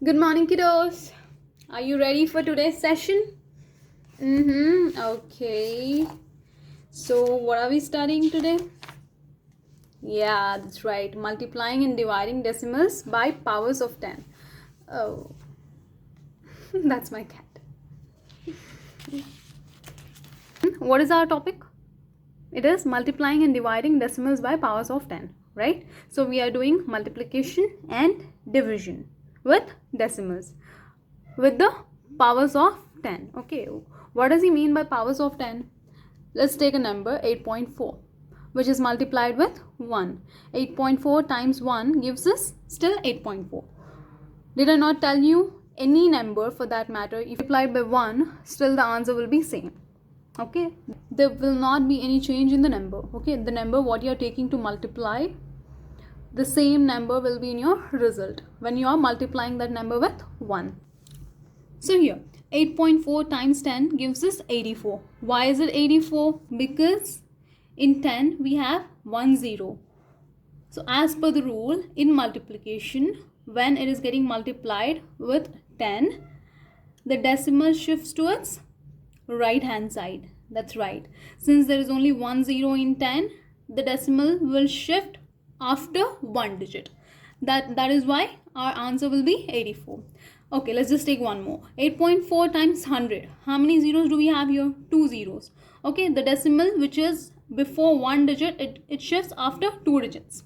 Good morning, kiddos. Are you ready for today's session? Okay. So, what are we studying today? Yeah, that's right. Multiplying and dividing decimals by powers of 10. Oh, that's my cat. What is our topic? It is multiplying and dividing decimals by powers of 10, right? So, we are doing multiplication and division with decimals with the powers of 10. Okay, what does he mean by powers of 10? Let's take a number 8.4, which is multiplied with 1. 8.4 times 1 gives us still 8.4. Did I not tell you? Any number for that matter, if multiplied by 1, still the answer will be same. Okay, there will not be any change in the number. Okay, the number what you are taking to multiply, the same number will be in your result when you are multiplying that number with 1. So here 8.4 times 10 gives us 84. Why is it 84? Because in 10 we have 1 0. So as per the rule in multiplication, when it is getting multiplied with 10, the decimal shifts towards right hand side. That's right. Since there is only 1 0 in 10, the decimal will shift after one digit. That is why our answer will be 84. Okay, let's just take one more. 8.4 times 100. How many zeros do we have here? 2 zeros. Okay, the decimal which is before one digit, it shifts after two digits.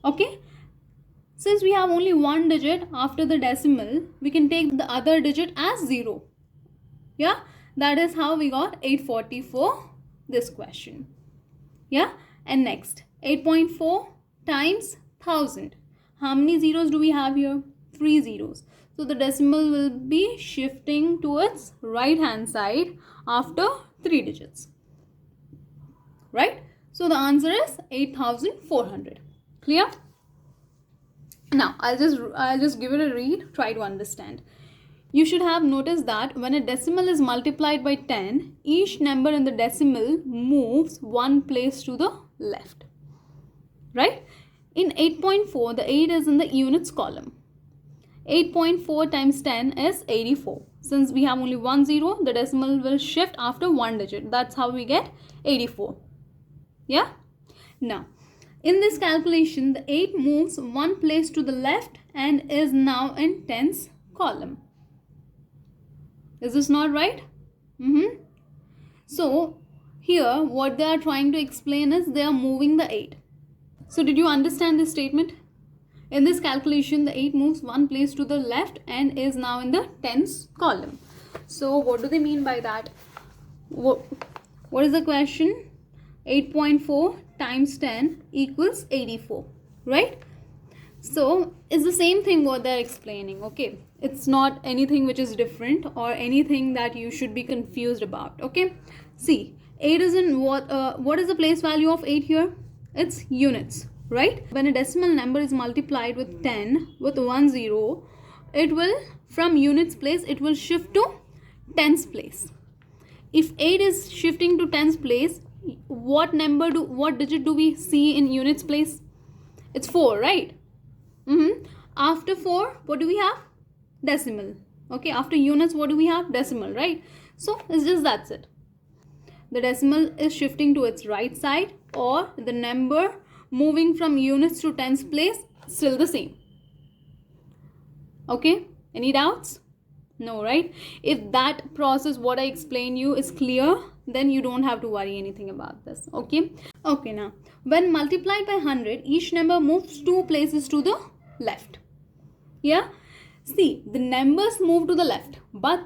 Okay, since we have only one digit after the decimal, we can take the other digit as 0. Yeah, that is how we got 840 for this question. Yeah, and next 8.4 times 1000. How many zeros do we have here? 3 zeros. So the decimal will be shifting towards right hand side after 3 digits. Right? So the answer is 8400. Clear? Now I'll just give it a read. Try to understand. You should have noticed that when a decimal is multiplied by 10, each number in the decimal moves one place to the left. Right? In 8.4, the 8 is in the units column. 8.4 times 10 is 84. Since we have only 1 0, the decimal will shift after one digit. That's how we get 84. Yeah? Now, in this calculation, the 8 moves one place to the left and is now in tens column. Is this not right? So, here what they are trying to explain is they are moving the 8. So, did you understand this statement? In this calculation, the 8 moves one place to the left and is now in the tens column. So, what do they mean by that? What is the question? 8.4 times 10 equals 84, right? So, it's the same thing what they're explaining, okay? It's not anything which is different or anything that you should be confused about, okay? See, 8 is in what is the place value of 8 here? It's units, right? When a decimal number is multiplied with 10 with 1 0, it will, from units place, it will shift to tens place. If 8 is shifting to tens place, what digit do we see in units place? It's 4, right? After 4, what do we have? Decimal. Okay, after units, what do we have? Decimal, right? So it's just that's it. The decimal is shifting to its right side, or the number moving from units to tens place, still the same. Okay, any doubts? No, right? If that process what I explained you is clear, then you don't have to worry anything about this. Okay, now when multiplied by 100, each number moves 2 places to the left. Yeah, see, the numbers move to the left, but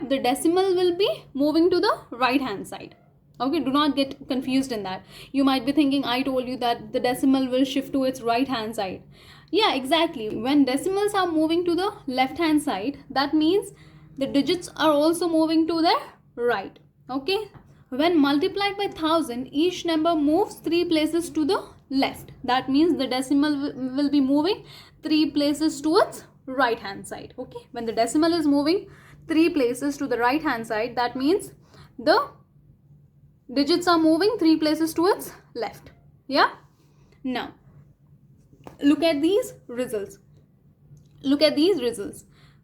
the decimal will be moving to the right hand side. Okay, do not get confused in that. You might be thinking I told you that the decimal will shift to its right hand side. Yeah, exactly. When decimals are moving to the left hand side, that means the digits are also moving to their right. Okay, when multiplied by 1000, each number moves 3 places to the left. That means the decimal will be moving 3 places towards right hand side. Okay, when the decimal is moving 3 places to the right hand side, that means the digits are moving 3 places towards left. Yeah, now look at these results.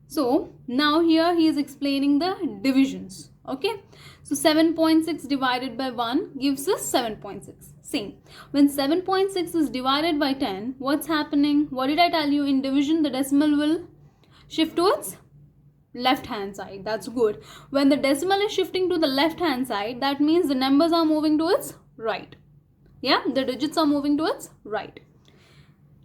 So now here he is explaining the divisions. Okay, so 7.6 divided by 1 gives us 7.6. Same. When 7.6 is divided by 10, what's happening? What did I tell you? In division, the decimal will shift towards left hand side. That's good. When the decimal is shifting to the left hand side, that means the numbers are moving towards right. Yeah, the digits are moving towards right.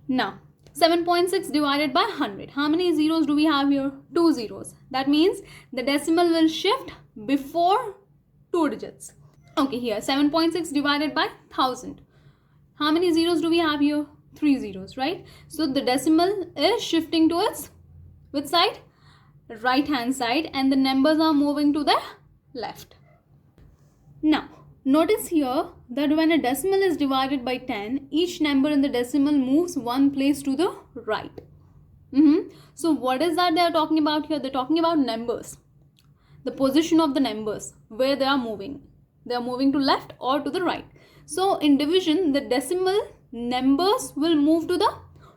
Now 7.6 divided by 100. How many zeros do we have here? 2 zeros. That means the decimal will shift before 2 digits. Okay, here 7.6 divided by 1000. How many zeros do we have here? 3 zeros, right? So the decimal is shifting towards which side? Right hand side, and the numbers are moving to the left. Now notice here that when a decimal is divided by 10, each number in the decimal moves one place to the right. So what is that they are talking about here? They're talking about numbers, the position of the numbers, where they are moving. They are moving to left or to the right. So in division, the decimal numbers will move to the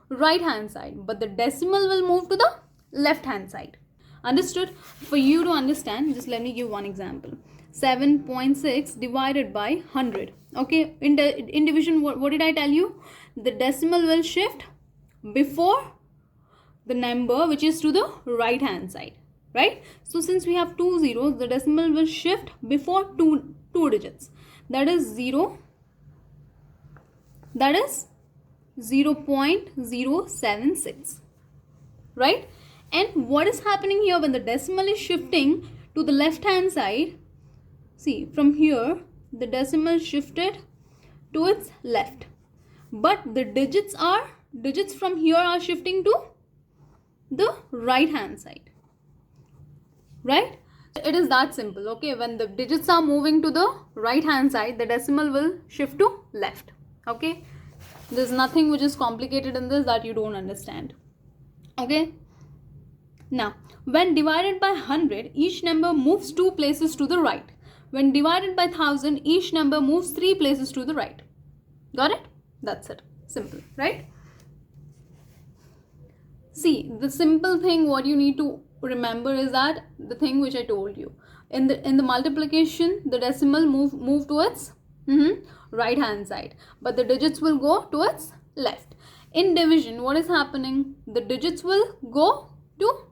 right hand side, but the decimal will move to the left hand side. Understood? For you to understand, just let me give one example. 7.6 divided by 100. Okay, in division, what did I tell you? The decimal will shift before the number which is to the right hand side, right? So since we have 2 zeros, the decimal will shift before two digits. That is 0. That is 0.076, right? And what is happening here when the decimal is shifting to the left hand side? See, from here the decimal shifted to its left, but the digits from here are shifting to the right hand side, right? It is that simple. Okay, when the digits are moving to the right hand side, the decimal will shift to left. Okay, there's nothing which is complicated in this that you don't understand. Okay, now when divided by 100, each number moves 2 places to the right. When divided by 1000, each number moves 3 places to the right. Got it? That's it. Simple, right? See, the simple thing what you need to remember is that the thing which I told you. In the multiplication, the decimal move towards right hand side, but the digits will go towards left. In division, what is happening? The digits will go to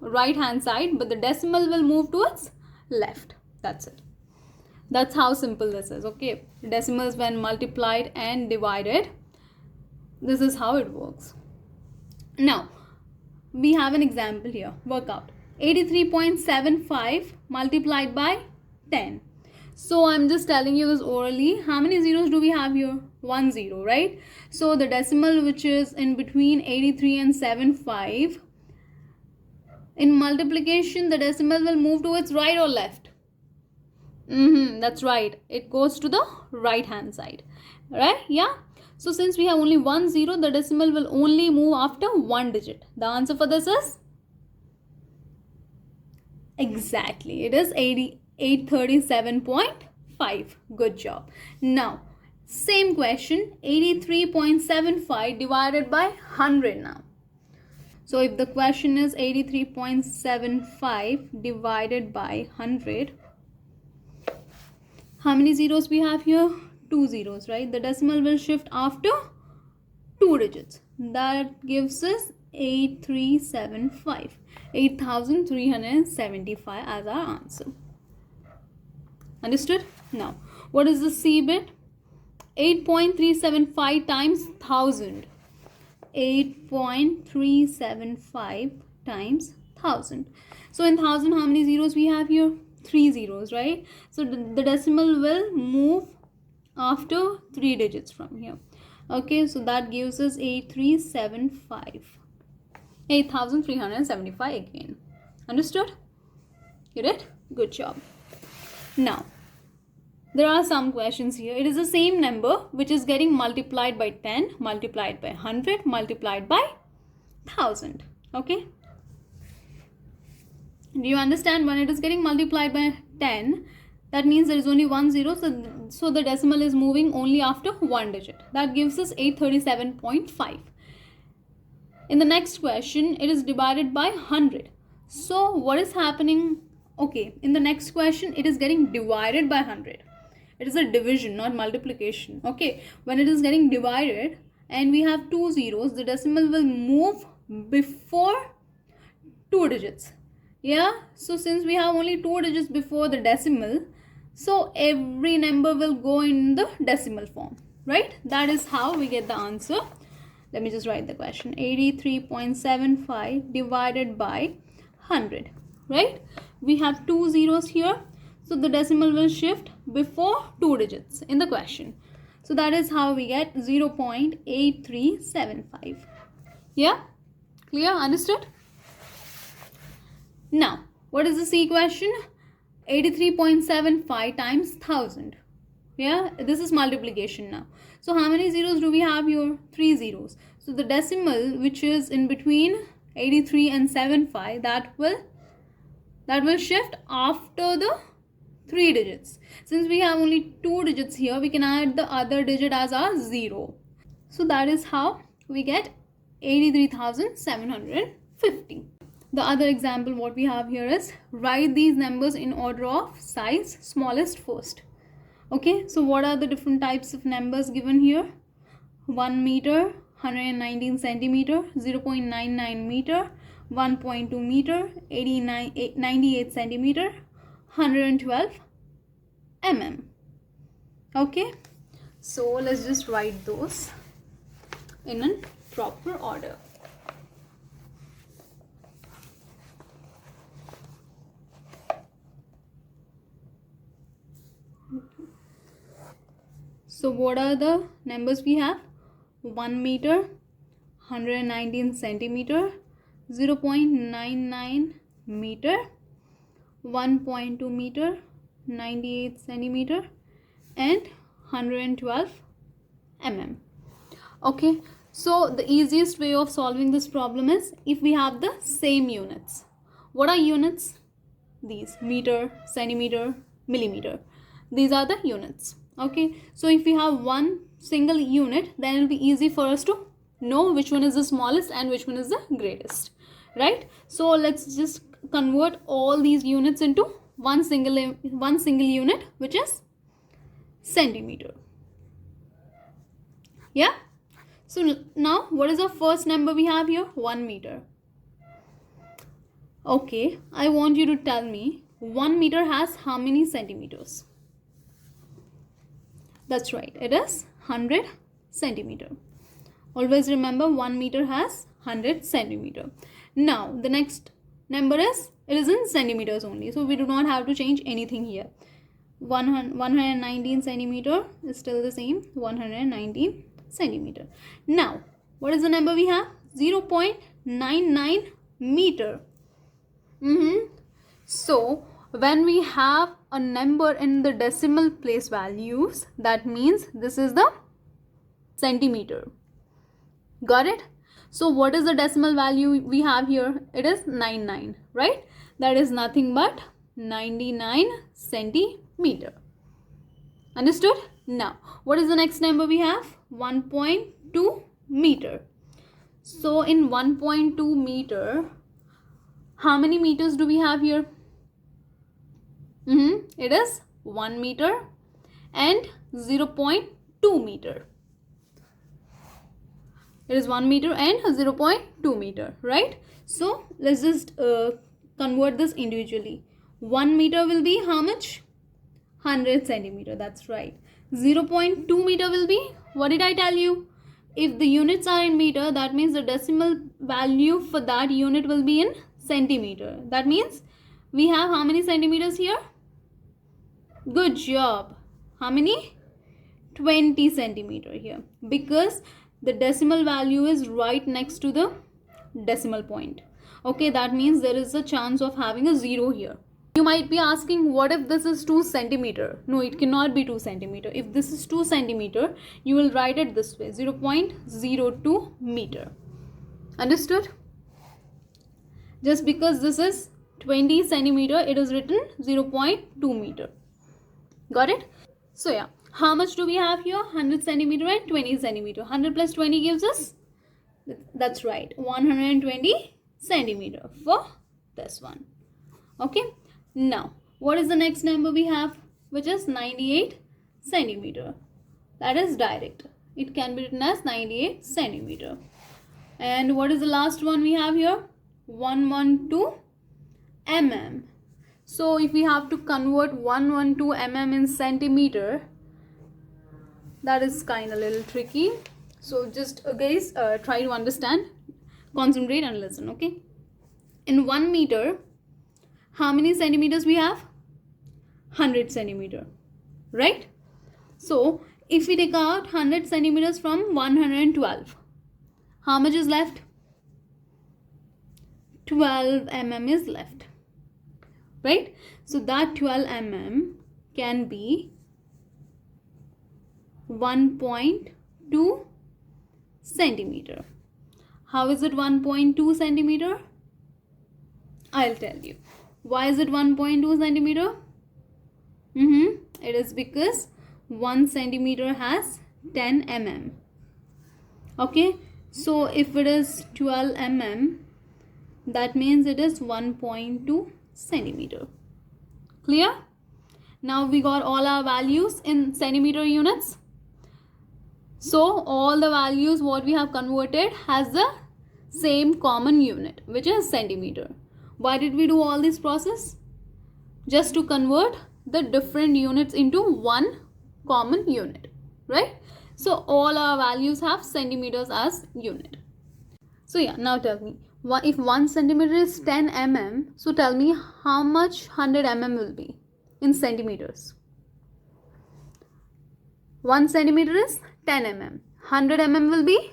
right hand side, but the decimal will move towards left. That's it. That's how simple this is. Okay, decimals when multiplied and divided, this is how it works. Now we have an example here. Work out 83.75 multiplied by 10. So I'm just telling you this orally. How many zeros do we have here? 1 0, right? So the decimal which is in between 83 and 75, in multiplication the decimal will move towards right or left? That's right. It goes to the right hand side, right? Yeah. So since we have only 1 0, the decimal will only move after one digit. The answer for this is exactly, it is 837.5. Good job. Now same question, 83.75 divided by 100 now. So if the question is 83.75 divided by 100, how many zeros we have here? 2 zeros, right? The decimal will shift after 2 digits. That gives us 8375 as our answer. Understood? Now, what is the C bit? 8.375 times 1000. 8.375 times 1000. So in 1000, how many zeros we have here? 3 zeros, right? So the decimal will move after 3 digits from here. Okay, so that gives us 8375 again. Understood? Get it? Good job. Now there are some questions here. It is the same number which is getting multiplied by 10, multiplied by 100, multiplied by 1000. Okay, do you understand? When it is getting multiplied by 10, that means there is only 1 0, so the decimal is moving only after one digit. That gives us 837.5. In the next question, it is divided by 100. So what is happening? Okay, in the next question, it is getting divided by 100. It is a division, not multiplication. Okay, when it is getting divided and we have two zeros, the decimal will move before two digits. Yeah, so since we have only two digits before the decimal, so every number will go in the decimal form, right? That is how we get the answer. Let me just write the question. 83.75 divided by 100, right? We have two zeros here, so the decimal will shift before two digits in the question. So that is how we get 0.8375. Yeah, clear? Understood? Now, what is the C question? 83.75 times 1000. Yeah, this is multiplication now. So how many zeros do we have here? 3 zeros. So the decimal which is in between 83 and 75, that will shift after the 3 digits. Since we have only 2 digits here, we can add the other digit as our 0. So that is how we get 83,750. The other example what we have here is write these numbers in order of size smallest first. Okay, so what are the different types of numbers given here? 1 meter, 119 centimeter, 0.99 meter, 1.2 meter, 98 centimeter, 112 mm. Okay, so let's just write those in a proper order. So what are the numbers we have? 1 meter, 119 centimeter, 0.99 meter, 1.2 meter, 98 centimeter, and 112 mm. Okay, so the easiest way of solving this problem is if we have the same units. What are units? These: meter, centimeter, millimeter. These are the units. Okay, so if we have one single unit, then it will be easy for us to know which one is the smallest and which one is the greatest, right? So let's just convert all these units into one single unit, which is centimeter. Yeah, so now what is the first number we have here? 1 meter. Okay, I want you to tell me 1 meter has how many centimeters? That's right, it is 100 centimeter. Always remember 1 meter has 100 centimeter. Now the next number is, it is in centimeters only, so we do not have to change anything here. 119 centimeter is still the same, 119 centimeter. Now what is the number we have? 0.99 meter. So when we have a number in the decimal place values, that means this is the centimeter. Got it? So what is the decimal value we have here? It is 99, right? That is nothing but 99 centimeter. Understood? Now what is the next number we have? 1.2 meter. So in 1.2 meter, how many meters do we have here? It is 1 meter and 0.2 meter. It is 1 meter and 0.2 meter, right? So let's just convert this individually. 1 meter will be how much? 100 centimeter. That's right. 0.2 meter will be, what did I tell you? If the units are in meter, that means the decimal value for that unit will be in centimeter. That means we have how many centimeters here? Good job. How many? 20 centimeter here, because the decimal value is right next to the decimal point. Okay, that means there is a chance of having a 0 here. You might be asking, what if this is 2 centimeter? No, it cannot be 2 centimeter. If this is 2 centimeter, you will write it this way, 0.02 meter. Understood? Just because this is 20 centimeter, it is written 0.2 meter. Got it? So yeah, how much do we have here? 100 centimeter and 20 centimeter. 100 plus 20 gives us That's right, 120 centimeter for this one. Okay, now what is the next number we have, which is 98 centimeter? That is direct. It can be written as 98 centimeter. And what is the last one we have here? 112 mm. So if we have to convert 112 mm in centimeter, that is kind of a little tricky. So just guys, try to understand, concentrate and listen. Okay, in 1 meter, how many centimeters we have? 100 centimeter, right? So if we take out 100 centimeters from 112, how much is left? 12 mm is left, right? So that 12 mm can be 1.2 centimeter. How is it 1.2 centimeter? I'll tell you. Why is it 1.2 centimeter? It is because 1 centimeter has 10 mm. Okay, so if it is 12 mm, that means it is 1.2 centimeter. Clear? Now we got all our values in centimeter units. So all the values what we have converted has the same common unit, which is centimeter. Why did we do all this process? Just to convert the different units into one common unit, right? So all our values have centimeters as unit. So yeah, now tell me, if 1 centimeter is 10 mm, so tell me how much 100 mm will be in centimeters. 1 centimeter is 10 mm. 100 mm will be,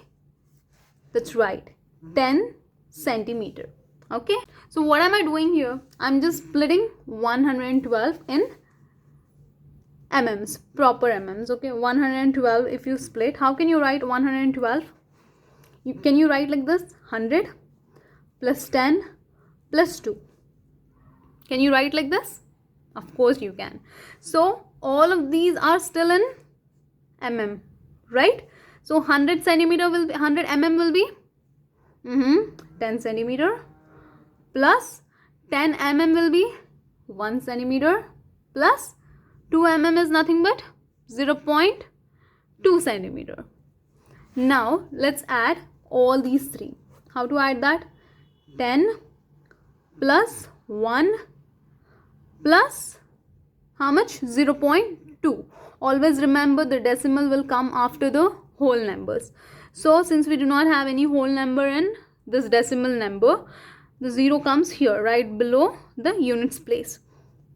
that's right, 10 centimeter. Okay, so what am I doing here? I'm just splitting 112 in mm's, proper mm's. Okay, 112, if you split, how can you write 112? Can you write like this? 100 plus 10 plus 2. Can you write like this? Of course you can. So all of these are still in mm, right? So 100 centimeter will be, 100 mm will be 10 centimeter plus 10 mm will be 1 centimeter plus 2 mm is nothing but 0.2 centimeter. Now let's add all these three. How to add that? 10 plus 1 plus how much? 0.2. Always remember the decimal will come after the whole numbers. So since we do not have any whole number in this decimal number, the 0 comes here right below the units place.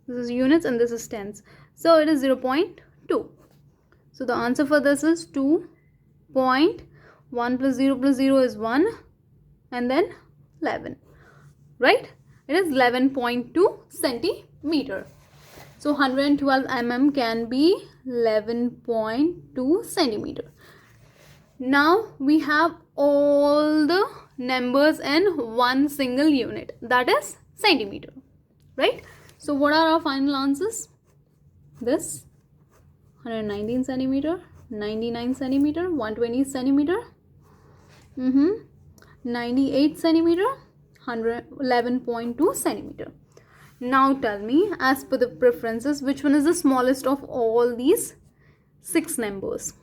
This is units and this is tens. So it is 0.2. So the answer for this is 2. 1 plus 0 is 1 and then 11. Right? It is 11.2 centimeter. So 112 mm can be 11.2 centimeter. Now we have all the numbers in one single unit, that is centimeter, right? So what are our final answers? This 119 centimeter, 99 centimeter, 120 centimeter, 98 centimeter, 111.2 centimeter. Now tell me, as per the preferences, which one is the smallest of all these 6 numbers?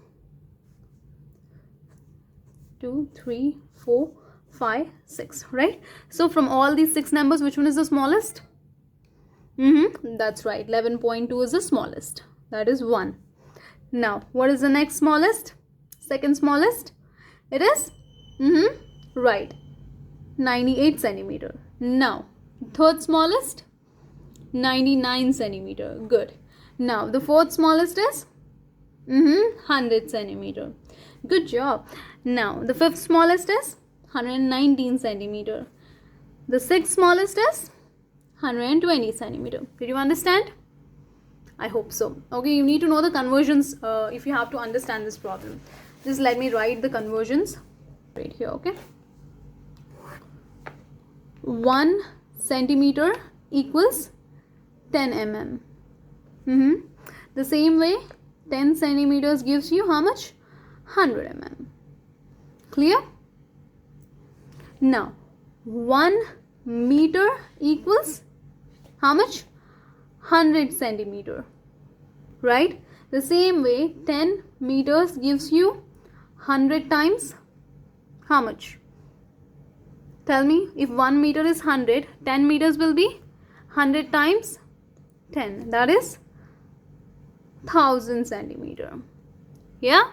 2, 3, 4, 5, 6, right? So from all these 6 numbers, which one is the smallest? That's right, 11.2 is the smallest. That is 1. Now, what is the next smallest? Second smallest? It is? Right, 98 centimeter. Now, third smallest? 99 centimeter. Good. Now, the fourth smallest is? 100 centimeter. Good job. Now, the fifth smallest is 119 centimeter. The sixth smallest is 120 centimeter. Did you understand? I hope so. Okay, you need to know the conversions if you have to understand this problem. Just let me write the conversions right here, okay? 1 centimeter equals 10 mm. The same way, 10 centimeters gives you how much? 100 mm. Clear? Now 1 meter equals how much? 100 centimeter, right? The same way 10 meters gives you 100 times how much? Tell me, if 1 meter is 100, 10 meters will be 100 times 10, that is 1000 centimeter. Yeah,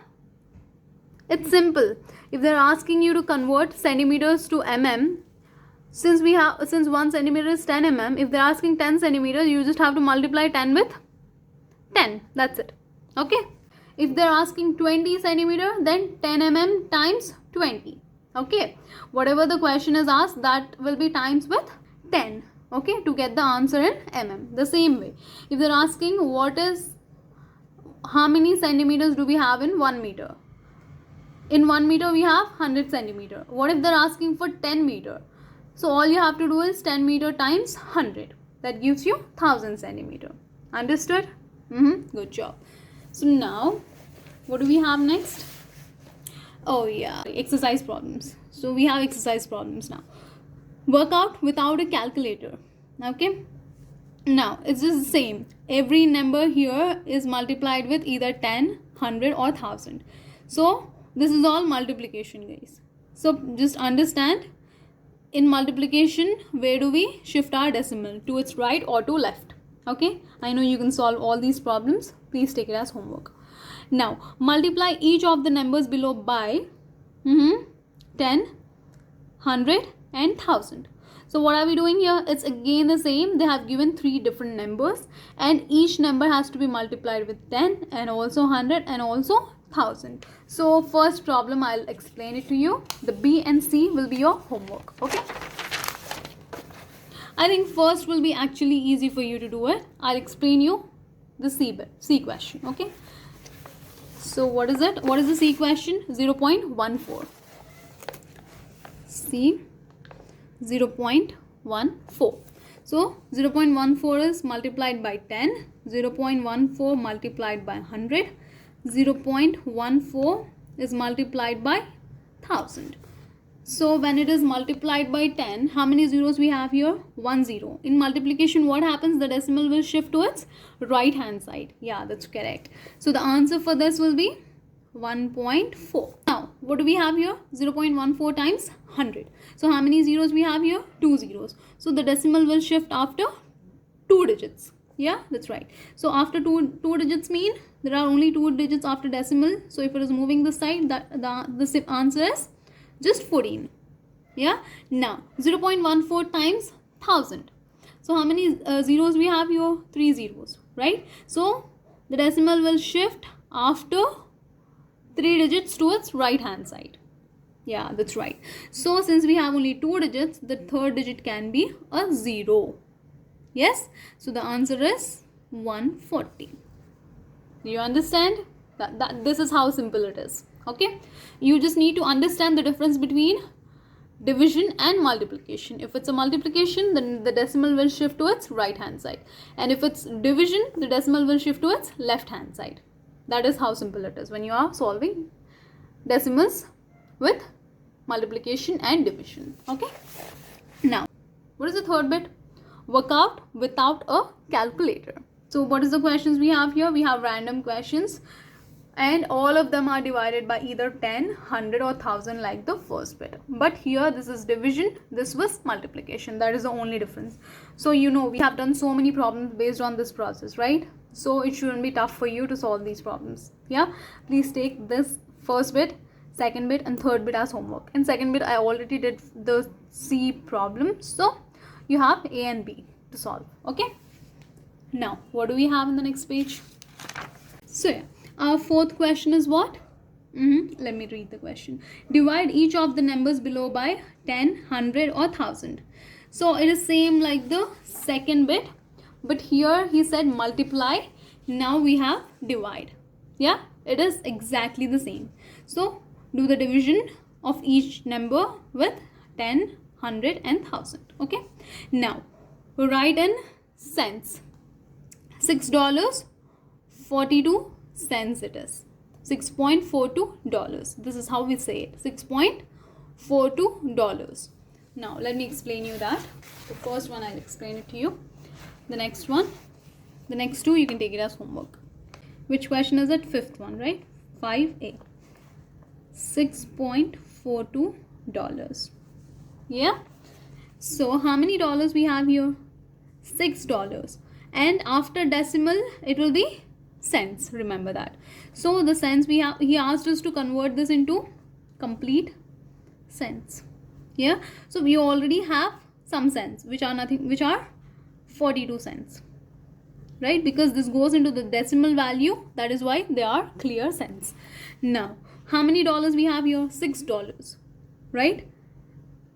it's simple. If they're asking you to convert centimeters to mm, since 1 centimeter is 10 mm, if they're asking 10 centimeters, you just have to multiply 10 with 10. That's it. Okay. If they're asking 20 centimeter, then 10 mm times 20. Okay. Whatever the question is asked, that will be times with 10. Okay. To get the answer in mm. The same way. If they're asking how many centimeters do we have in 1 meter? In 1 meter we have 100 centimeter. What if they're asking for 10 meter? So all you have to do is 10 meter times 100. That gives you 1000 centimeter. Understood? Good job. So now, what do we have next? Oh yeah, exercise problems. So we have exercise problems now. Work out without a calculator. Okay. Now, it's just the same. Every number here is multiplied with either 10, 100 or 1000. So, this is all multiplication, guys. So, just understand, in multiplication, where do we shift our decimal? To its right or to left. Okay. I know you can solve all these problems. Please take it as homework. Now, multiply each of the numbers below by 10, 100 and 1000. So what are we doing here? It's again the same. They have given 3 different numbers and each number has to be multiplied with 10 and also 100 and also 1000. So first problem, I'll explain it to you. The B and C will be your homework. Okay. I think first will be actually easy for you to do it. I'll explain you the C question. Okay. So what is it? What is the C question? 0.14. C 0.14. So 0.14 is multiplied by 10, 0.14 multiplied by 100, 0.14 is multiplied by 1000. So when it is multiplied by 10, how many zeros we have here? 1 0. In multiplication, what happens? The decimal will shift to its right hand side. Yeah, that's correct. So the answer for this will be 1.4. Now, what do we have here? 0.14 times 100. So how many zeros we have here? 2 zeros. So the decimal will shift after 2 digits. Yeah, that's right. So after two digits mean there are only 2 digits after decimal. So if it is moving this side, the answer is just 14. Yeah. Now 0.14 times 1000. So how many zeros we have here? 3 zeros, right? So the decimal will shift after 3 digits to its right hand side. Yeah, that's right. So since we have only 2 digits, the third digit can be a 0. Yes. So the answer is 140. Do you understand? This is how simple it is. Okay. You just need to understand the difference between division and multiplication. If it's a multiplication, then the decimal will shift to its right hand side. And if it's division, the decimal will shift to its left hand side. That is how simple it is when you are solving decimals with multiplication and division. Okay. Now, what is the third bit? Work out without a calculator. So what is the questions we have here? We have random questions and all of them are divided by either 10, 100 or 1000 like the first bit. But here this is division, this was multiplication. That is the only difference. So you know we have done so many problems based on this process, right? So it shouldn't be tough for you to solve these problems. Yeah, please take this first bit, second bit and third bit as homework. In second bit I already did the C problem, so you have A and B to solve. Okay. Now what do we have in the next page? So yeah, our fourth question is what? Let me read the question. Divide each of the numbers below by 10, 100 or 1000. So it is same like the second bit, but here he said multiply. Now we have divide. Yeah, it is exactly the same. So do the division of each number with 10, 100 and 1000. Okay. Now write in cents. $6.42 it is. $6.42. This is how we say it. $6.42. Now let me explain you that. The first one I'll explain it to you. The next one, the next two you can take it as homework. Which question is it? Fifth one, right? 5A. $6.42. Yeah. So how many dollars we have here? $6. And after decimal it will be cents. Remember that. So the cents we have, he asked us to convert this into complete cents. Yeah. So we already have some cents which are nothing, which are 42 cents. Right, because this goes into the decimal value, that is why they are clear cents. Now how many dollars we have here? $6, right?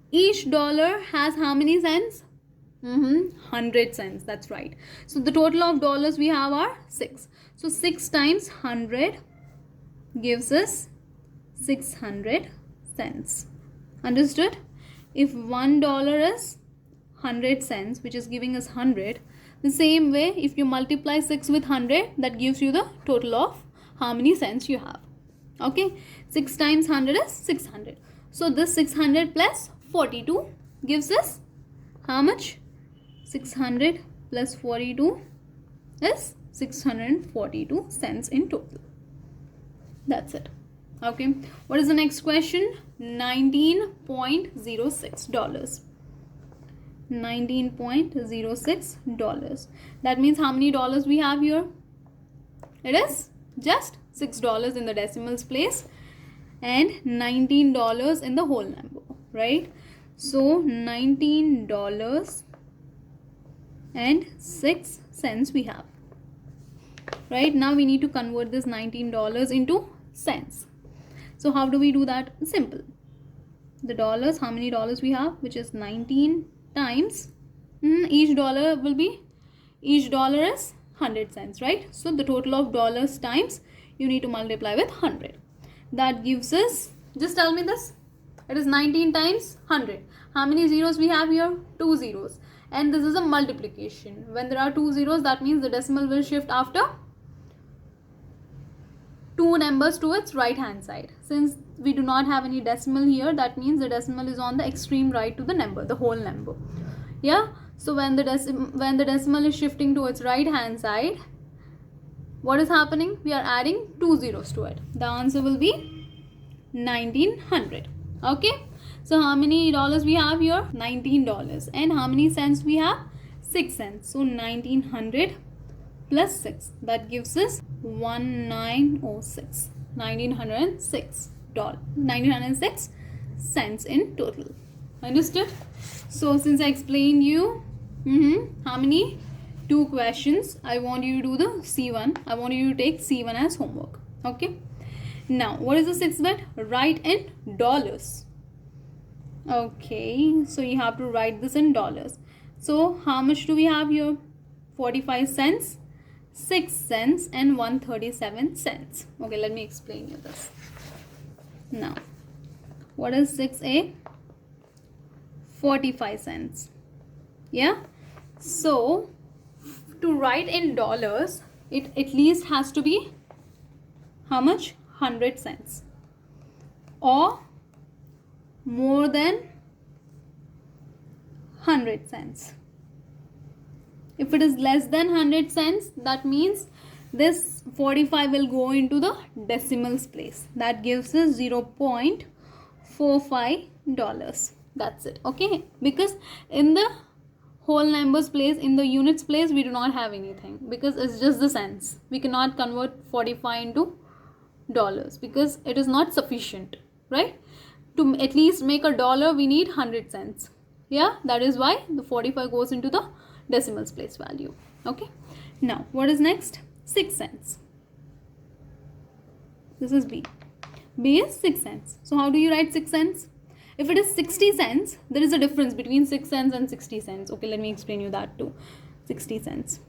Each dollar has how many cents? 100 cents. That's right. So the total of dollars we have are 6. So 6 times 100 gives us 600 cents. Understood? If $1 is 100 cents, which is giving us 100, the same way, if you multiply 6 with 100, that gives you the total of how many cents you have. Okay, 6 times 100 is 600. So this 600 plus 42 gives us how much? 600 plus 42 is 642 cents in total. That's it. Okay, what is the next question? $19.06. $19.06. That means how many dollars we have here? It is just $6 in the decimals place and $19 in the whole number, right? So $19.06 we have. Right, now we need to convert this $19 into cents. So how do we do that? Simple. The dollars, how many dollars we have? Which is 19 times each dollar will be, each dollar is 100 cents, right? So the total of dollars times you need to multiply with 100. That gives us, just tell me this, it is 19 times 100. How many zeros we have here? 2 zeros. And this is a multiplication. When there are 2 zeros, that means the decimal will shift after 2 numbers to its right hand side. Since we do not have any decimal here, that means the decimal is on the extreme right to the number, the whole number. Yeah, so when the decimal is shifting to its right hand side, what is happening? We are adding 2 zeros to it. The answer will be 1900. Okay, so how many dollars we have here? $19. And how many cents we have? 6 cents. So 1900 plus 6, that gives us 1906. $1906 cents in total. Understood? So since I explained you how many 2 questions, I want you to do the C1. I want you to take C1 as homework. Okay, now what is the 6th bit? Write in dollars. Okay, so you have to write this in dollars. So how much do we have here? 45 cents, 6 cents and 137 cents. Okay, let me explain you this. Now what is 6A? 45 cents. Yeah, so to write in dollars, it at least has to be how much? 100 cents or more than 100 cents. If it is less than 100 cents, that means this 45 will go into the decimals place. That gives us $0.45. That's it. Okay, because in the whole numbers place, in the units place, we do not have anything because it's just the cents. We cannot convert 45 into dollars because it is not sufficient, right? To at least make a dollar, we need 100 cents. Yeah, that is why the 45 goes into the decimals place value. Okay, now what is next? 6 cents. This is B. B is 6 cents. So how do you write 6 cents? If it is 60 cents, there is a difference between 6 cents and 60 cents. Okay, let me explain you that too. 60 cents.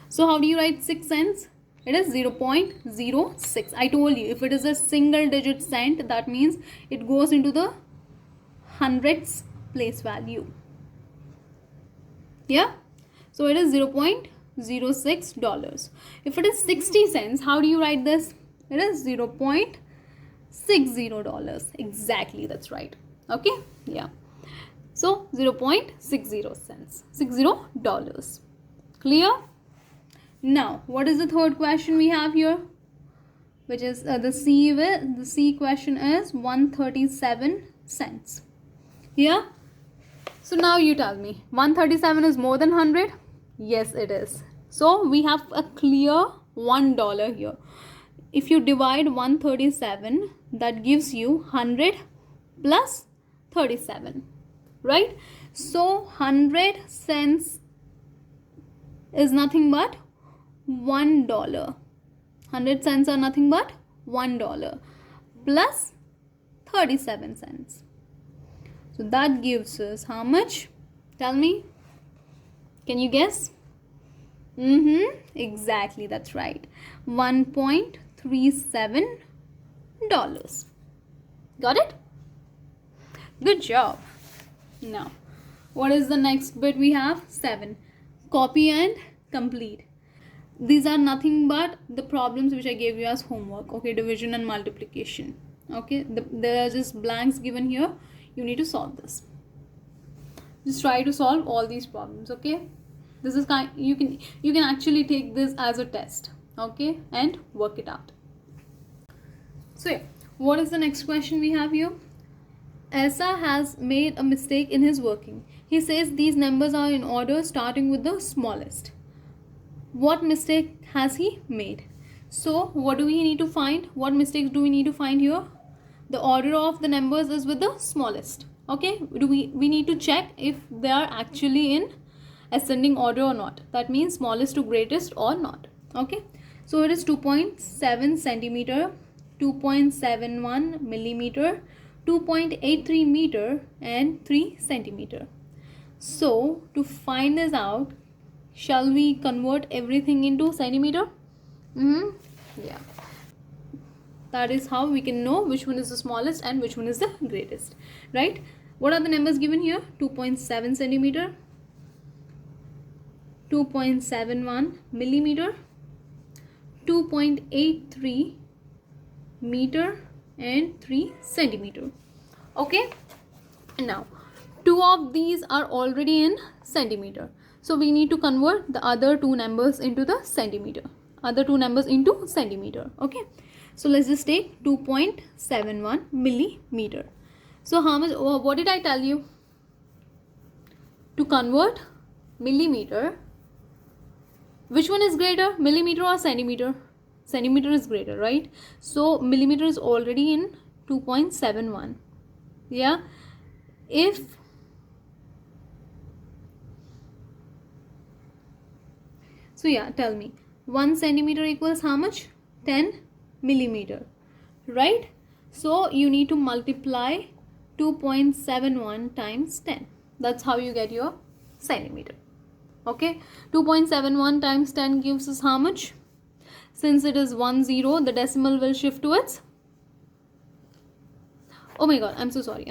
So how do you write 6 cents? It is 0.06. I told you, if it is a single digit cent, that means it goes into the hundreds place value. Yeah, so it is $0.06. If it is 60 cents, how do you write this? It is $0.60. Exactly, that's right. Okay, yeah. So 0.60 cents, $60. Clear? Now, what is the third question we have here? Which is the C question is 137 cents. Yeah? So now you tell me, 137 is more than 100? Yes, it is. So we have a clear $1 here. If you divide 137, that gives you 100 plus 37, right? So 100 cents is nothing but $1. 100 cents are nothing but $1 plus 37 cents. So that gives us how much? Tell me. Can you guess? Exactly, that's right. $1.37. Got it? Good job. Now, what is the next bit we have? 7. Copy and complete. These are nothing but the problems which I gave you as homework. Okay, division and multiplication. Okay, there are just blanks given here. You need to solve this. Just try to solve all these problems. Okay, this is you can actually take this as a test. Okay, and work it out. So yeah, what is the next question we have here? Asa has made a mistake in his working. He says these numbers are in order starting with the smallest. What mistake has he made? So what do we need to find? What mistakes do we need to find here? The order of the numbers is with the smallest. Okay, we need to check if they are actually in ascending order or not. That means smallest to greatest or not. Okay, so it is 2.7 centimeter, 2.71 millimeter, 2.83 meter and 3 centimeter. So to find this out, shall we convert everything into centimeter? Yeah. That is how we can know which one is the smallest and which one is the greatest, right? What are the numbers given here? 2.7 centimeter, 2.71 millimeter, 2.83 meter and 3 centimeter. Okay, now 2 of these are already in centimeter, so we need to convert the other 2 numbers into the centimeter, okay. So let's just take 2.71 millimeter. So how much, what did I tell you? To convert millimeter, which one is greater, millimeter or centimeter? Centimeter is greater, right? So millimeter is already in 2.71. Yeah, so yeah, tell me, 1 centimeter equals how much? 10 millimeter, right? So you need to multiply 2.71 times 10. That's how you get your centimeter. Okay, 2.71 times 10 gives us how much? Since it is 10, the decimal will shift to its, oh my god, I'm so sorry.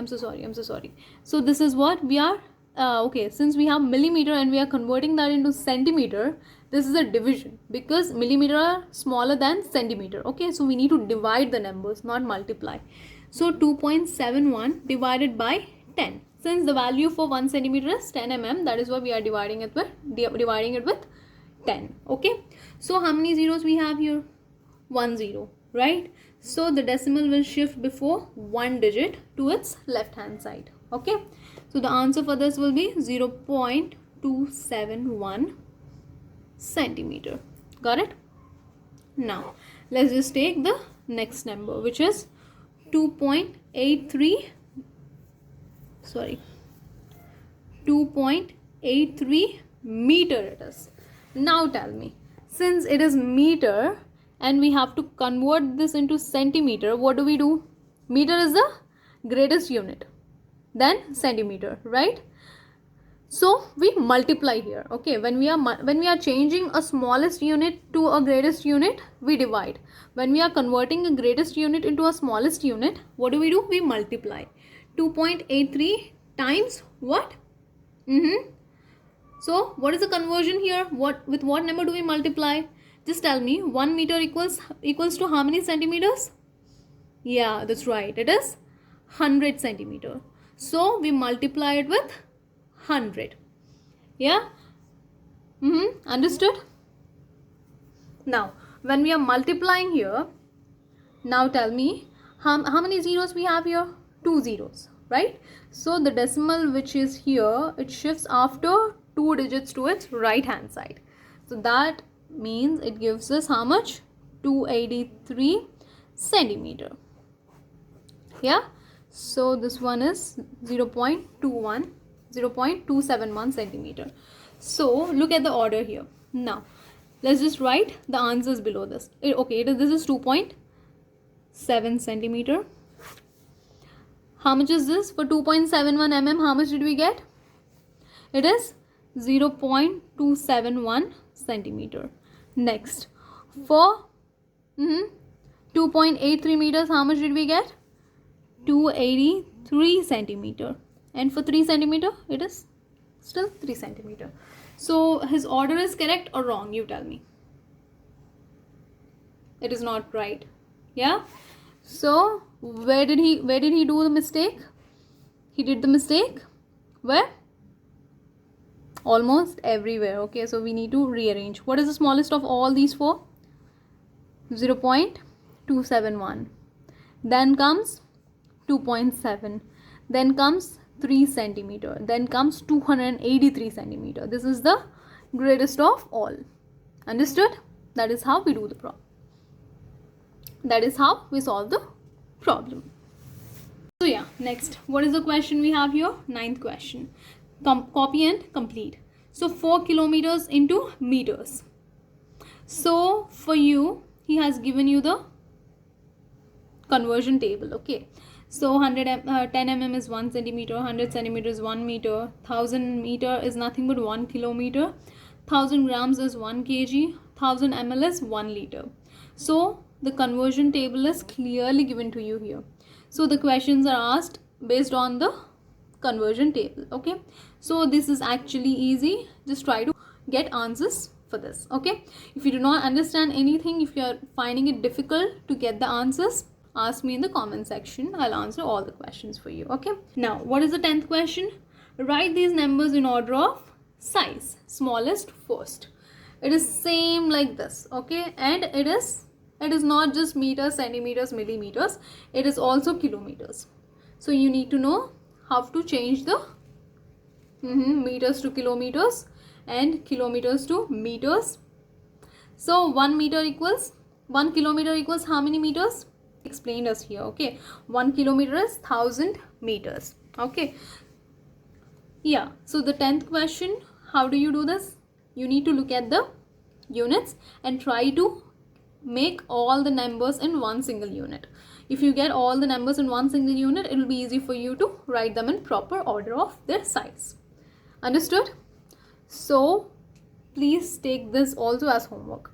So this is what we are, okay, since we have millimeter and we are converting that into centimeter, this is a division because millimeter are smaller than centimeter. Okay, so we need to divide the numbers, not multiply. So 2.71 divided by 10. Since the value for 1 centimeter is 10 mm, that is why we are dividing it with 10. Okay, so how many zeros we have here? 1 0, right? So the decimal will shift before one digit to its left hand side. Okay, so the answer for this will be 0.271 centimeter. Got it? Now let's just take the next number, which is 2.83 meter it is. Now tell me, since it is meter and we have to convert this into centimeter, what do? Meter is the greatest unit, then centimeter, right? So we multiply here. Okay, when we are changing a smallest unit to a greatest unit, we divide. When we are converting a greatest unit into a smallest unit, what do? We multiply. 2.83 times what? So what is the conversion here? With what number do we multiply? Just tell me. 1 meter equals to how many centimeters? Yeah, that's right. It is 100 centimeter. So we multiply it with 100. Yeah? Understood? Now, when we are multiplying here, now tell me, how many zeros we have here? 2 zeros, right? So the decimal which is here, it shifts after 2 digits to its right hand side. So that means it gives us how much? 283 centimeter. Yeah? So this one is 0.271 centimeter. So look at the order here. Now let's just write the answers below this. This is 2.7 centimeter. How much is this? For 2.71 mm, how much did we get? It is 0.271 centimeter. Next, for 2.83 meters, how much did we get? 283 centimeter. And for 3 centimeter, it is still 3 centimeter. So his order is correct or wrong? You tell me. It is not right. Yeah. So where did he do the mistake? He did the mistake where? Almost everywhere. Okay, so we need to rearrange. What is the smallest of all these four? 0.271. Then comes 2.7. Then comes 3 centimeter. Then comes 283 centimeter. This is the greatest of all. Understood? That is how we do the problem. That is how we solve the problem. So yeah, next, what is the question we have here? 9th question. Copy and complete. So 4 kilometers into meters. So for you, he has given you the conversion table. Okay. So 10 mm is 1 centimeter, 100 centimeter is 1 meter, 1000 meter is nothing but 1 kilometer, 1000 grams is 1 kg, 1000 ml is 1 liter. So the conversion table is clearly given to you here. So the questions are asked based on the conversion table. Okay, so this is actually easy. Just try to get answers for this. Okay, if you do not understand anything, if you are finding it difficult to get the answers, ask me in the comment section. I'll answer all the questions for you. Okay, now what is the 10th question? Write these numbers in order of size, smallest first. It is same like this. Okay, and it is not just meters, centimeters, millimeters. It is also kilometers. So you need to know how to change the meters to kilometers and kilometers to meters. So 1 kilometer equals how many meters? Explained us here. Okay, 1 kilometer is 1000 meters. Okay, yeah. So the 10th question, how do you do this? You need to look at the units and try to make all the numbers in one single unit. If you get all the numbers in one single unit, it will be easy for you to write them in proper order of their size. Understood? So please take this also as homework.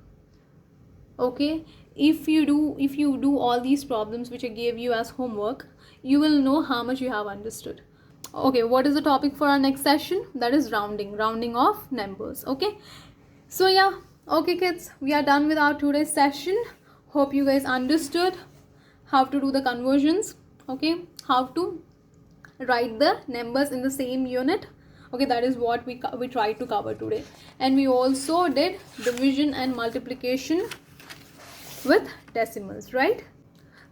Okay, if you do all these problems which I gave you as homework, you will know how much you have understood. Okay, what is the topic for our next session? That is rounding of numbers. Okay, so yeah. Okay kids, we are done with our today's session. Hope you guys understood how to do the conversions. Okay, how to write the numbers in the same unit. Okay, that is what we tried to cover today. And we also did division and multiplication with decimals, right?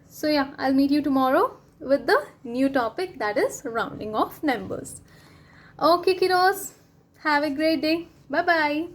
So yeah, I'll meet you tomorrow with the new topic, that is rounding of numbers. Okay kiddos, have a great day. Bye bye.